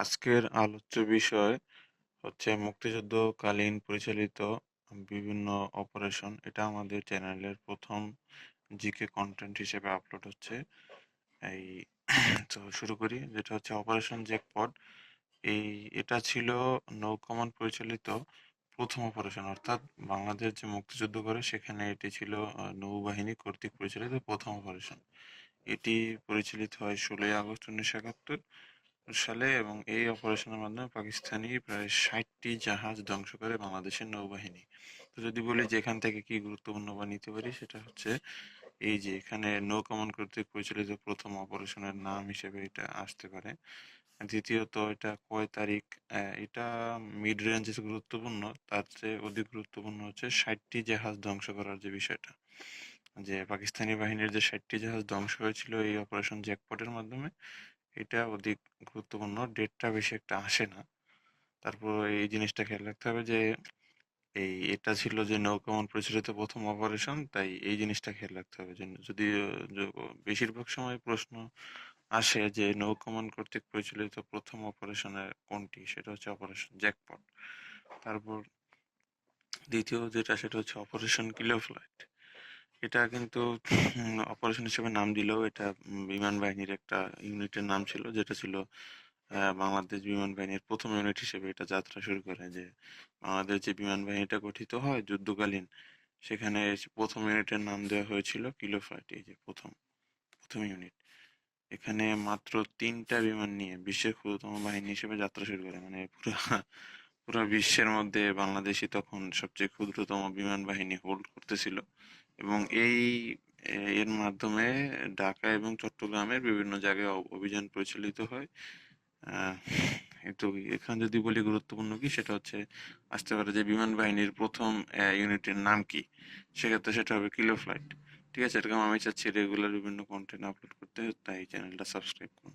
আজকের আলোচ্য বিষয় হচ্ছে মুক্তিযুদ্ধকালীন পরিচালিত বিভিন্ন অপারেশন। এটা আমাদের চ্যানেলের প্রথম জিকে কন্টেন্ট হিসেবে আপলোড হচ্ছে। এই তো শুরু করি, যেটা হচ্ছে অপারেশন জ্যাকপট। এটা ছিল নৌ কমান্ড পরিচালিত প্রথম অপারেশন, অর্থাৎ বাংলাদেশ যে মুক্তিযুদ্ধ করে সেখানে এটি ছিল নৌবাহিনী কর্তৃক পরিচালিত প্রথম অপারেশন। এটি পরিচালিত হয় 16ই আগস্ট 1971 সালে এবং এই অপারেশনের মাধ্যমে পাকিস্তানি প্রায় 60টি জাহাজ ধ্বংস করে বাংলাদেশের নৌবাহিনী। তো যদি বলি যে এখান থেকে কি গুরুত্বপূর্ণ বা নিতে পারি, সেটা হচ্ছে এই যে এখানে নৌ কমান্ড কর্তৃক পরিচালিত প্রথম অপারেশনের নাম হিসেবে এটা আসতে পারে। দ্বিতীয়ত, এটা কয় তারিখ, এটা মিড রেঞ্জ গুরুত্বপূর্ণ, তার চেয়ে অধিক গুরুত্বপূর্ণ হচ্ছে 60টি জাহাজ ধ্বংস করার যে বিষয়টা, যে পাকিস্তানি বাহিনীর যে 60টি জাহাজ ধ্বংস হয়েছিল এই অপারেশন জ্যাকপটের মাধ্যমে, এটা অধিক গুরুত্বপূর্ণ। ডেটটা বেশি একটা আসে না। তারপর এই জিনিসটা খেয়াল রাখতে হবে যে এটা ছিল যে নৌকামন পরিচালিত প্রথম অপারেশন, তাই এই জিনিসটা খেয়াল রাখতে হবে যে যদি বেশিরভাগ সময় প্রশ্ন আসে যে নৌকামন কর্তৃক পরিচালিত প্রথম অপারেশনের কোনটি, সেটা হচ্ছে অপারেশন জ্যাকপট। তারপর দ্বিতীয় যেটা, সেটা হচ্ছে অপারেশন কিলো ফ্লাইট। এটা কিন্তু অপারেশন হিসেবে নাম দিলেও এটা বিমান বাহিনীর একটা ইউনিটের নাম ছিল, যেটা ছিল বাংলাদেশ বিমান বাহিনীর প্রথম ইউনিট হিসেবে এটা যাত্রা শুরু করে। যে বাংলাদেশ যে বিমান বাহিনীটা গঠিত হয় যুদ্ধকালীন, সেখানে প্রথম ইউনিটের নাম দেওয়া হয়েছিল কিলো ফ্লাইট। এই যে প্রথম প্রথম ইউনিট, এখানে মাত্র 3টা বিমান নিয়ে বিশ্বের ক্ষুদ্রতম বাহিনী হিসেবে যাত্রা শুরু করে। মানে পুরো পুরো বিশ্বের মধ্যে বাংলাদেশই তখন সবচেয়ে ক্ষুদ্রতম বিমান বাহিনী হোল্ড করতেছিল। এবং এর মাধ্যমে ঢাকা এবং চট্টগ্রামের বিভিন্ন জায়গায় অভিযান পরিচালিত হয়। আহ কিন্তু এখানে যদি বলি গুরুত্বপূর্ণ কি, সেটা হচ্ছে আসতে পারে যে বিমান বাহিনীর প্রথম ইউনিটের নাম কি, সেক্ষেত্রে সেটা হবে কিলো ফ্লাইট। ঠিক আছে, এরকম আমি চাচ্ছি রেগুলার বিভিন্ন কন্টেন্ট আপলোড করতে, তাই চ্যানেলটা সাবস্ক্রাইব করুন।